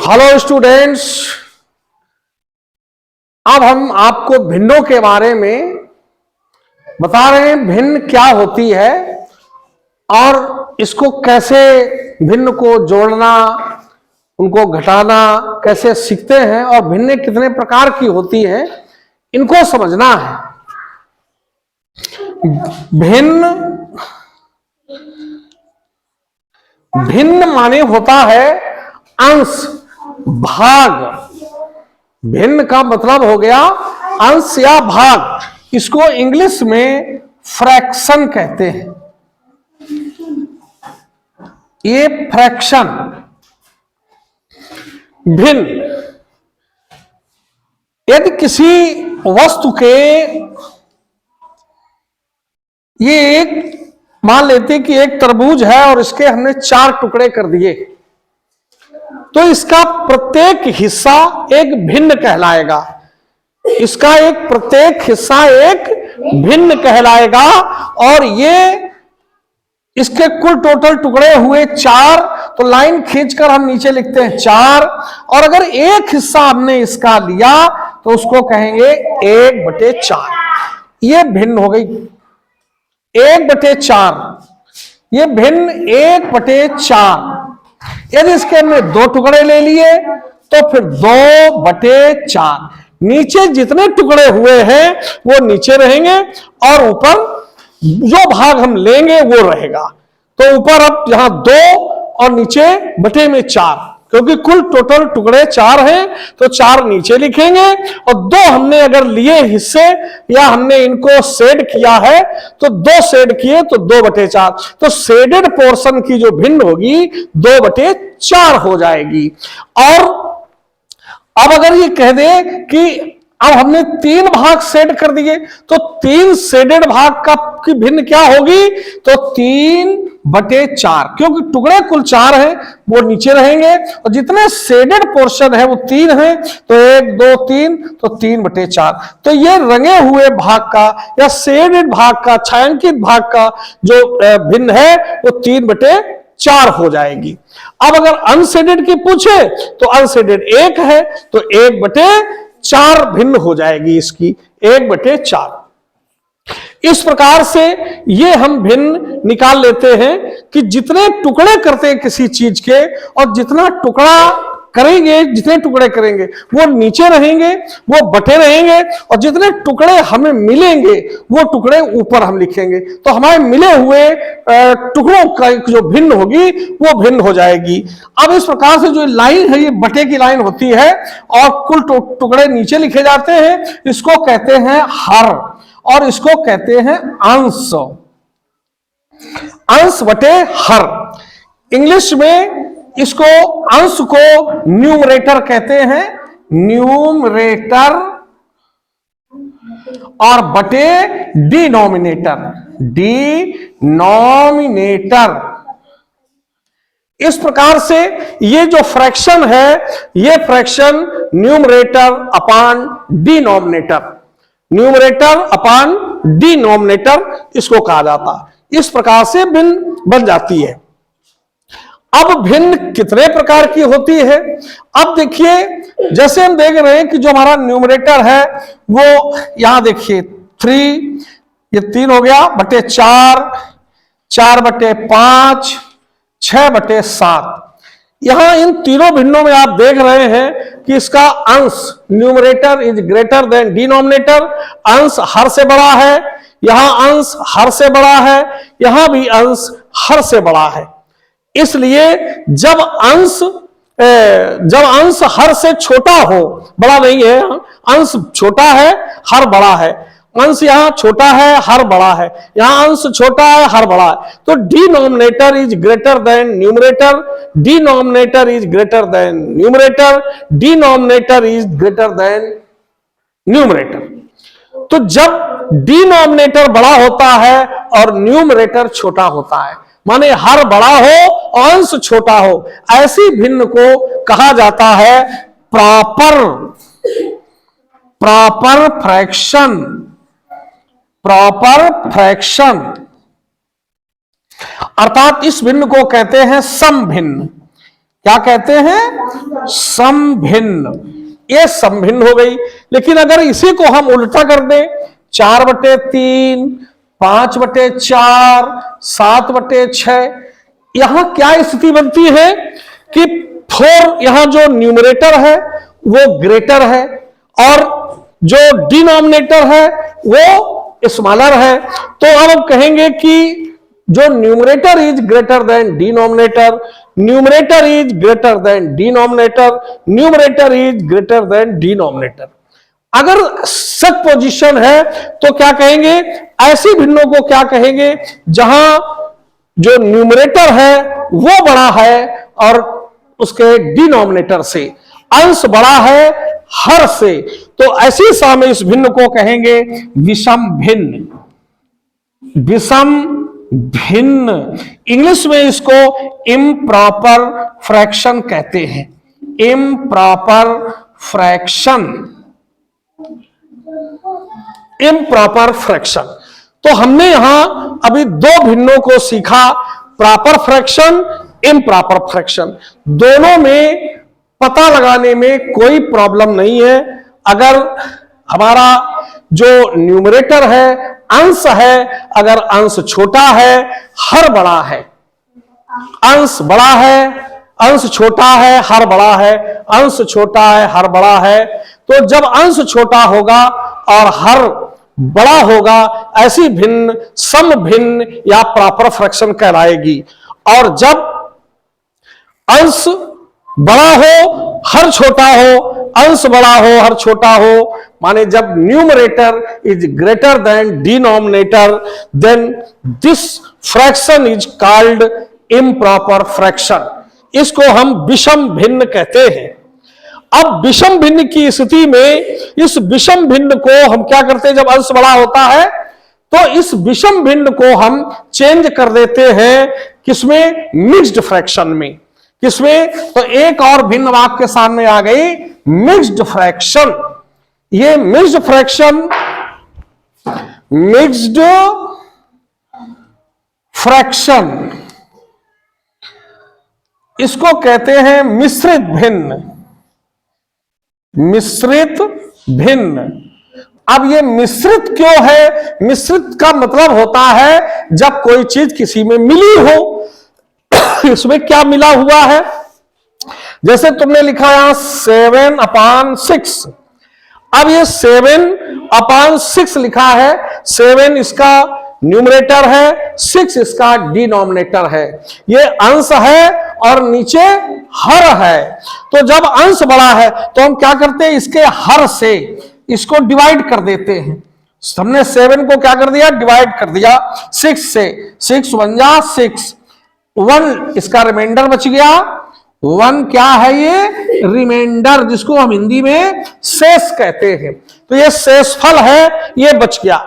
Hello students, अब हम आपको भिन्नों के बारे में बता रहे हैं। भिन्न क्या होती है और इसको कैसे भिन्न को जोड़ना, उनको घटाना कैसे सीखते हैं और भिन्न कितने प्रकार की होती है, इनको समझना है। भिन्न भिन्न माने होता है अंश, भाग। भिन्न का मतलब हो गया अंश या भाग। इसको इंग्लिश में फ्रैक्शन कहते हैं। ये फ्रैक्शन भिन्न। यदि किसी वस्तु के ये एक मान लेते कि एक तरबूज है और इसके हमने 4 टुकड़े कर दिए, तो इसका प्रत्येक हिस्सा एक भिन्न कहलाएगा। इसका एक प्रत्येक हिस्सा एक भिन्न कहलाएगा। और ये इसके कुल टोटल टुकड़े हुए 4, तो लाइन खींचकर हम नीचे लिखते हैं 4। और अगर एक हिस्सा हमने इसका लिया तो उसको कहेंगे 1/4। ये भिन्न हो गई 1/4। ये भिन्न 1/4। यदि इसके हमने 2 टुकड़े ले लिए तो फिर 2/4। नीचे जितने टुकड़े हुए हैं वो नीचे रहेंगे और ऊपर जो भाग हम लेंगे वो रहेगा। तो ऊपर अब यहां 2 और नीचे बटे में 4, क्योंकि कुल टोटल टुकड़े 4 हैं तो 4 नीचे लिखेंगे। और 2 हमने अगर लिए हिस्से या हमने इनको शेड किया है तो 2 शेड किए तो 2/4। तो शेडेड पोर्शन की जो भिन्न होगी 2/4 हो जाएगी। और अब अगर ये कह दे कि अब हमने 3 भाग शेड कर दिए तो 3 शेडेड भाग की भिन्न क्या होगी, तो 3/4। क्योंकि टुकड़े कुल 4 हैं वो नीचे रहेंगे और जितने शेडेड पोर्शन है वो 3 हैं, तो 1 2 3, तो 3/4। तो ये रंगे हुए भाग का या शेडेड भाग का, छायांकित भाग का जो भिन्न है वो 3/4 हो जाएगी। अब अगर अनशेडेड की पूछे तो अनशेडेड 1 है तो 1/4 भिन्न हो जाएगी इसकी, 1/4। इस प्रकार से ये हम भिन्न निकाल लेते हैं कि जितने टुकड़े करते हैं किसी चीज के और जितना टुकड़ा करेंगे, जितने टुकड़े करेंगे वो नीचे रहेंगे, वो बटे रहेंगे। और जितने टुकड़े हमें मिलेंगे वो टुकड़े ऊपर हम लिखेंगे। तो हमारे मिले हुए टुकड़ों का जो भिन्न होगी वो भिन्न हो जाएगी। अब इस प्रकार से जो लाइन है ये बटे की लाइन होती है और कुल टुकड़े नीचे लिखे जाते हैं। इसको कहते हैं हर और इसको कहते हैं अंश। अंश बटे हर। इंग्लिश में इसको अंश को न्यूमरेटर कहते हैं, न्यूमरेटर, और बटे डिनोमिनेटर, डिनोमिनेटर। इस प्रकार से ये जो फ्रैक्शन है ये fraction numerator upon denominator, numerator upon denominator इसको कहा जाता है। इस प्रकार से भिन्न बन जाती है। अब भिन्न कितने प्रकार की होती है, अब देखिए जैसे हम देख रहे हैं कि जो हमारा न्यूमरेटर है वो यहां देखिए 3, ये 3 हो गया /4, 4/5, 6/7। यहां इन तीनों भिन्नों में आप देख रहे हैं कि इसका अंश numerator is greater than denominator. अंश हर से बड़ा है, यहां अंश हर से बड़ा है, यहां भी अंश हर से बड़ा है। इसलिए जब अंश हर से छोटा हो, बड़ा नहीं है, अंश छोटा है हर बड़ा है, अंश यहां छोटा है हर बड़ा है, यहां अंश छोटा है हर बड़ा है, तो denominator is greater then numerator, denominator is greater then numerator, denominator is greater then numerator. तो जब डिनोमिनेटर बड़ा होता है और न्यूमरेटर छोटा होता है, माने हर बड़ा हो और अंश छोटा हो, ऐसी भिन्न को कहा जाता है प्रॉपर फ्रैक्शन। Proper fraction. अर्थात इस भिन्न को कहते हैं समभिन्न। क्या कहते हैं? समभिन्न। ये समभिन्न हो गई। लेकिन अगर इसी को हम उल्टा कर दें, 4/3, 5/4, 7/6, यहां क्या स्थिति बनती है कि 4 यहां जो न्यूमरेटर है वो ग्रेटर है और जो डिनोमिनेटर है वो स्मॉलर है। तो अब हम कहेंगे कि जो numerator is greater than denominator, numerator is greater than denominator, numerator is greater than denominator. अगर सच पोजीशन है तो क्या कहेंगे? ऐसी भिन्नों को क्या कहेंगे? जहां जो न्यूमरेटर है वो बड़ा है और उसके डिनोमिनेटर से, अंश बड़ा है हर से, तो ऐसी सा में इस भिन्न को कहेंगे विषम भिन्न। विषम भिन्न, इंग्लिश में इसको इम्प्रॉपर फ्रैक्शन कहते हैं। Improper fraction, improper fraction. तो हमने यहां अभी 2 भिन्नों को सीखा, प्रॉपर फ्रैक्शन, इम्प्रॉपर फ्रैक्शन। दोनों में पता लगाने में कोई प्रॉब्लम नहीं है। अगर हमारा जो न्यूमरेटर है, अंश है, अगर अंश छोटा है, हर बड़ा है, अंश बड़ा है, अंश छोटा है, हर बड़ा है, अंश छोटा है, हर बड़ा है, तो जब अंश छोटा होगा और हर बड़ा होगा, ऐसी भिन्न सम भिन्न या प्रॉपर फ्रैक्शन कहलाएगी। और जब अंश बड़ा हो, हर छोटा हो, अंश बड़ा हो, हर छोटा हो, माने जब numerator is greater than denominator, then this fraction is called improper fraction. इसको हम विषम भिन्न कहते हैं। अब विषम भिन्न की स्थिति में इस विषम भिन्न को हम क्या करते हैं? जब अंश बड़ा होता है तो इस विषम भिन्न को हम चेंज कर देते हैं किसमें? मिक्स्ड फ्रैक्शन में। किसमें? तो एक और भिन्न आपके सामने आ गई, मिक्स्ड फ्रैक्शन। ये मिक्स्ड फ्रैक्शन, मिक्स्ड फ्रैक्शन, इसको कहते हैं मिश्रित भिन्न। मिश्रित भिन्न। अब ये मिश्रित क्यों है? मिश्रित का मतलब होता है जब कोई चीज किसी में मिली हो। इसमें क्या मिला हुआ है? जैसे तुमने लिखा यहां 7/6। अब ये 7/6 लिखा है। 7 इसका न्यूमरेटर है, 6 इसका डिनोमिनेटर है। ये अंश है और नीचे हर है। तो जब अंश बड़ा है तो हम क्या करते हैं? इसके हर से इसको डिवाइड कर देते हैं। हमने 7 को क्या कर दिया? डिवाइड कर दिया 6 से। 6 1 जा 6, 1 इसका रिमाइंडर बच गया। 1 क्या है? ये रिमाइंडर, जिसको हम हिंदी में शेष कहते हैं। तो ये शेषफल है, ये बच गया।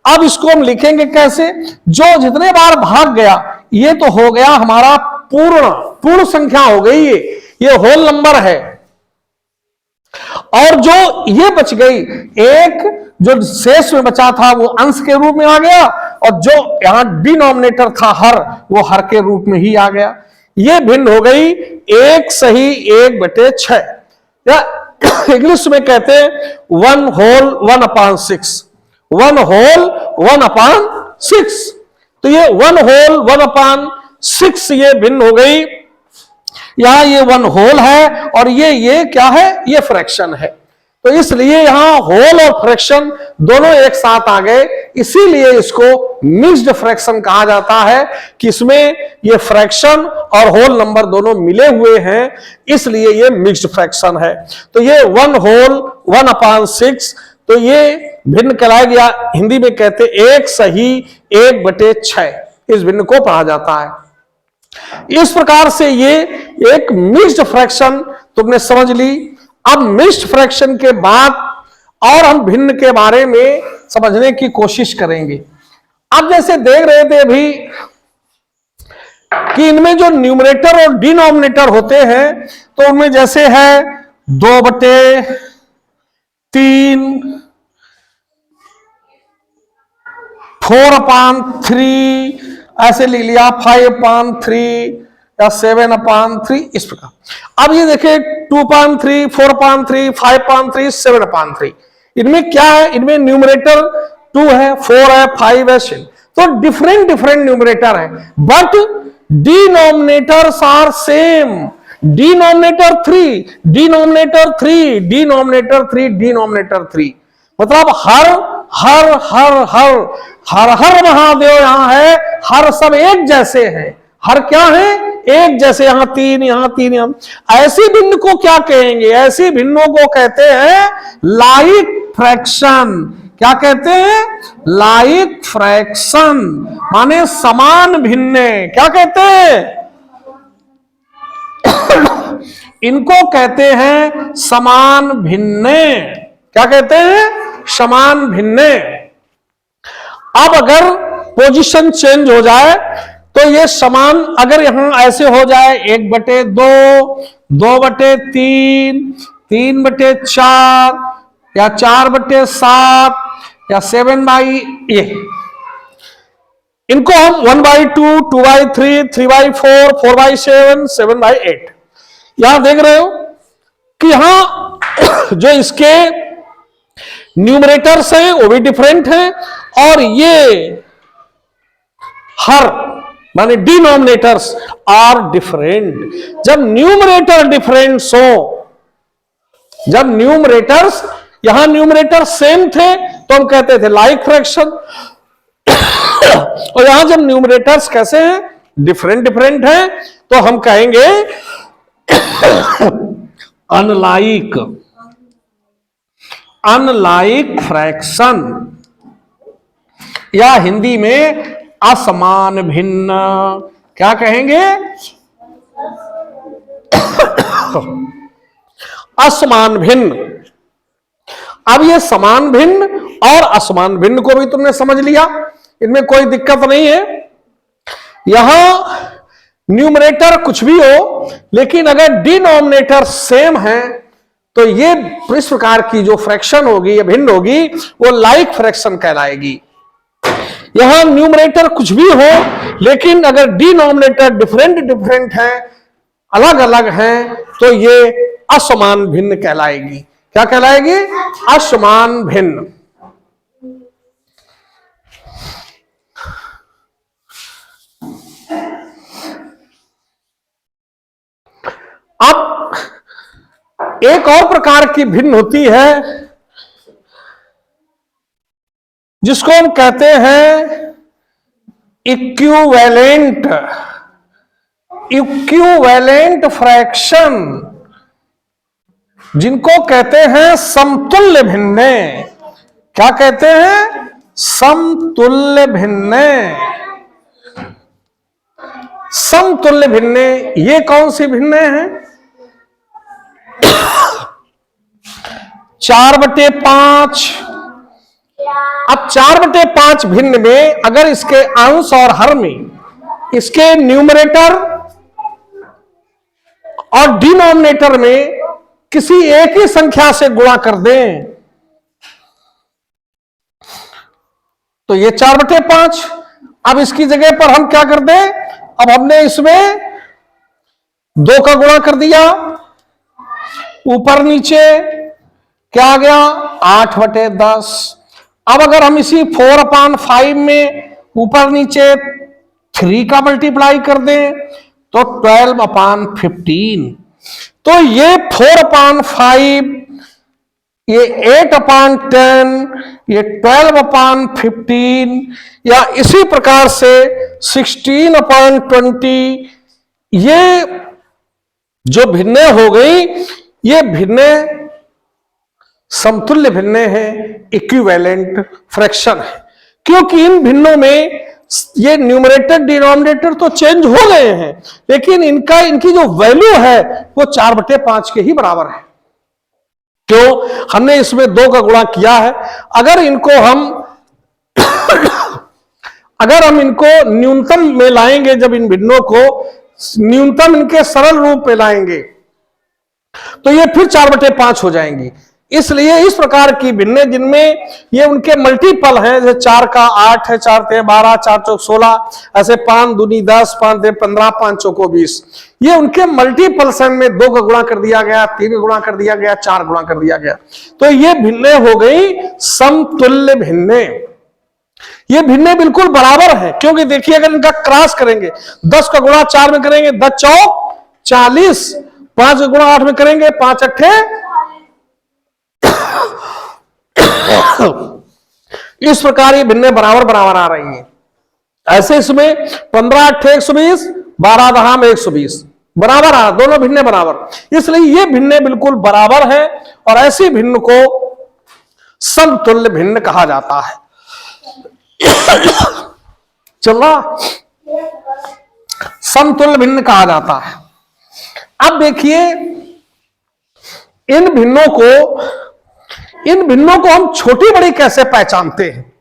अब इसको हम लिखेंगे कैसे? जो जितने बार भाग गया, ये तो हो गया हमारा पूर्ण संख्या हो गई, ये होल नंबर है। और जो ये बच गई, एक जो शेष में बचा था वो अंश के रूप में आ गया, और जो यहां डिनोमिनेटर था हर, वो हर के रूप में ही आ गया। ये भिन्न हो गई 1 सही 1/6, या इंग्लिश में कहते हैं 1 होल 1/6। 1 होल 1/6। तो ये 1 होल 1/6 ये भिन्न हो गई। यहां ये 1 होल है और ये क्या है? ये फ्रैक्शन है। तो इसलिए यहां होल और फ्रैक्शन दोनों एक साथ आ गए, इसीलिए इसको मिक्स्ड फ्रैक्शन कहा जाता है कि इसमें ये फ्रैक्शन और होल नंबर दोनों मिले हुए हैं, इसलिए ये मिक्स्ड फ्रैक्शन है। तो ये 1 होल 1/6, तो ये भिन्न कहलाया गया। हिंदी में कहते 1 सही 1/6, इस भिन्न को पढ़ा जाता है। इस प्रकार से ये एक मिक्स्ड फ्रैक्शन तुमने समझ ली। अब मिक्स्ड फ्रैक्शन के बाद और हम भिन्न के बारे में समझने की कोशिश करेंगे। अब जैसे देख रहे थे अभी कि इनमें जो न्यूमरेटर और डिनोमिनेटर होते हैं, तो उनमें जैसे है 2/3, 4/3, ऐसे लिख लिया 5/3 या 7/3 इस प्रकार। अब ये देखिए 2/3, 4/3, 5/3, 7/3, इनमें क्या है, इनमें न्यूमरेटर 2 है, 4 है, 5 है, 6, तो डिफरेंट डिफरेंट न्यूमरेटर है, but denominators are same. Denominator 3, denominator 3, denominator 3, denominator 3, मतलब हर हर हर हर हर हर महादेव यहां है, हर सब एक जैसे हैं, हर क्या है, एक जैसे, यहां 3, यहां 3, यहां। ऐसी भिन्न को क्या कहेंगे, ऐसी भिन्नों को कहते हैं लाइक फ्रैक्शन। क्या कहते हैं, लाइक फ्रैक्शन, माने समान भिन्ने। क्या कहते हैं, इनको कहते हैं समान भिन्ने। क्या कहते हैं, समान भिन्ने। अब अगर पोजीशन चेंज हो जाए तो ये समान, अगर यहां ऐसे हो जाए 1/2, 2/3, 3/4 या 4/7 या 7/, इनको हम 1/2, 2/3, 3/4, 4/7, 7/8। यहां देख रहे हो कि यहां जो इसके न्यूमरेटर्स हैं वो भी डिफरेंट हैं, और ये हर माने डिनोमिनेटर्स आर डिफरेंट। जब न्यूमरेटर डिफरेंस हो, जब न्यूमरेटर्स, यहां न्यूमरेटर सेम थे तो हम कहते थे लाइक फ्रैक्शन, और यहां जब न्यूमरेटर्स कैसे हैं, डिफरेंट डिफरेंट हैं, तो हम कहेंगे अनलाइक, अनलाइक फ्रैक्शन, या हिंदी में असमान भिन्न। क्या कहेंगे, असमान भिन्न। अब ये समान भिन्न और असमान भिन्न को भी तुमने समझ लिया, इनमें कोई दिक्कत नहीं है। यहां न्यूमरेटर कुछ भी हो, लेकिन अगर डिनोमिनेटर सेम है तो ये इस प्रकार की जो फ्रैक्शन होगी या भिन्न होगी वो लाइक फ्रैक्शन कहलाएगी। यहां न्यूमरेटर कुछ भी हो, लेकिन अगर डिनोमिनेटर डिफरेंट डिफरेंट है, अलग अलग हैं, तो ये असमान भिन्न कहलाएगी। क्या कहलाएगी, असमान भिन्न। अब एक और प्रकार की भिन्न होती है जिसको हम कहते हैं इक्विवेलेंट, इक्विवेलेंट फ्रैक्शन, जिनको कहते हैं समतुल्य भिन्ने। क्या कहते हैं, समतुल्य भिन्ने। समतुल्य भिन्ने ये कौन सी भिन्ने हैं, 4/5। अब 4/5 भिन्न में अगर इसके अंश और हर में इसके न्यूमरेटर और डिनोमिनेटर में किसी एक ही संख्या से गुणा कर दें तो ये 4/5। अब इसकी जगह पर हम क्या कर दें, अब हमने इसमें 2 का गुणा कर दिया, ऊपर नीचे क्या आ गया, 8/10। अब अगर हम इसी 4/5 में ऊपर नीचे 3 का मल्टीप्लाई कर दें तो 12/15। तो ये 4/5, ये 8/10, ये 12/15, या इसी प्रकार से 16/20, ये जो भिन्ने हो गई, ये भिन्ने समतुल्य भिन्ने हैं, इक्विवेलेंट फ्रैक्शन है। क्योंकि इन भिन्नों में ये न्यूमरेटर डिनोमिनेटर तो चेंज हो गए हैं, लेकिन इनकी जो वैल्यू है वो 4/5 के ही बराबर है। क्यों, हमने इसमें 2 का गुणा किया है। अगर इनको हम अगर हम इनको न्यूनतम में लाएंगे, जब इन भिन्नों को न्यूनतम इनके सरल रूप में लाएंगे तो ये फिर 4/5 हो जाएंगी। इसलिए इस प्रकार की भिन्ने जिनमें ये उनके मल्टीपल हैं, जैसे 4 का 8 है, 4 ते 12, 4 चौक 16, ऐसे 5 दूनी 10, 5 ते 15, 5 चौको 20, ये उनके मल्टीपल्स में 2 का गुणा कर दिया गया, 3 का गुणा कर दिया गया, 4 गुणा कर दिया गया, तो ये भिन्ने हो गई समतुल्य भिन्ने। ये भिन्ने बिल्कुल बराबर है, क्योंकि देखिए अगर इनका क्रॉस करेंगे, 10 का गुणा 4 में करेंगे 10 चौक 40, 5 का गुणा 8 में करेंगे 5 अट्ठे, इस प्रकार ये भिन्ने बराबर बराबर आ रही हैं। ऐसे इसमें 15 अट्ठे 120, 12 दहाम 120 बराबर आ, दोनों भिन्ने बराबर, इसलिए ये भिन्ने बिल्कुल बराबर है और ऐसी भिन्न को समतुल्य भिन्न कहा जाता है। चला, समतुल्य भिन्न कहा जाता है। अब देखिए इन भिन्नों को हम छोटी बड़ी कैसे पहचानते हैं।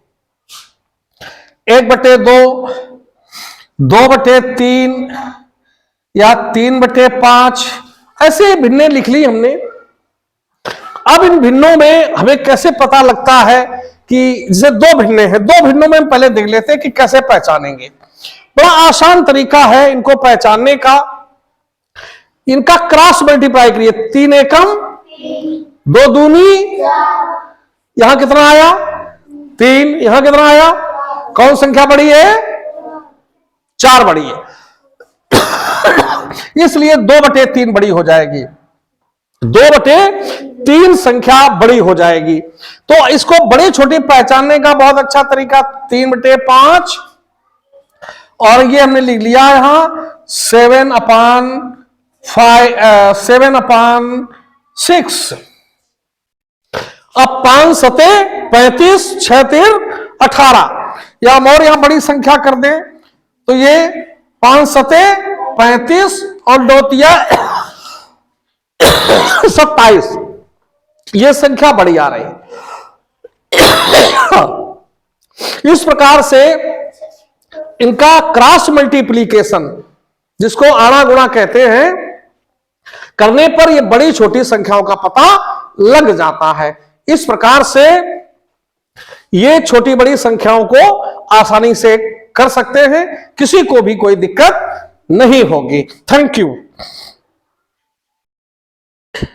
1/2, 2/3 या 3/5 ऐसे भिन्ने लिख ली हमने। अब इन भिन्नों में हमें कैसे पता लगता है कि जैसे 2 भिन्ने हैं, 2 भिन्नों में हम पहले देख लेते हैं कि कैसे पहचानेंगे। बड़ा आसान तरीका है इनको पहचानने का, इनका क्रॉस मल्टीप्लाई करिए। 3 एकम 2 दूनी, यहां कितना आया 3, यहां कितना आया, कौन संख्या बड़ी है 4 बड़ी है, इसलिए 2/3 बड़ी हो जाएगी, 2/3 संख्या बड़ी हो जाएगी। तो इसको बड़ी छोटी पहचानने का बहुत अच्छा तरीका 3/5, और ये हमने लिख लिया यहां 7/6। अब 5 सते 35, 6 तीर 18, या हम और यहां बड़ी संख्या कर दें तो ये 5 सते 35 और 2 तिया 27, ये संख्या बड़ी आ रही। इस प्रकार से इनका क्रॉस मल्टीप्लिकेशन, जिसको आना गुणा कहते हैं, करने पर ये बड़ी छोटी संख्याओं का पता लग जाता है। इस प्रकार से ये छोटी बड़ी संख्याओं को आसानी से कर सकते हैं, किसी को भी कोई दिक्कत नहीं होगी। Thank you.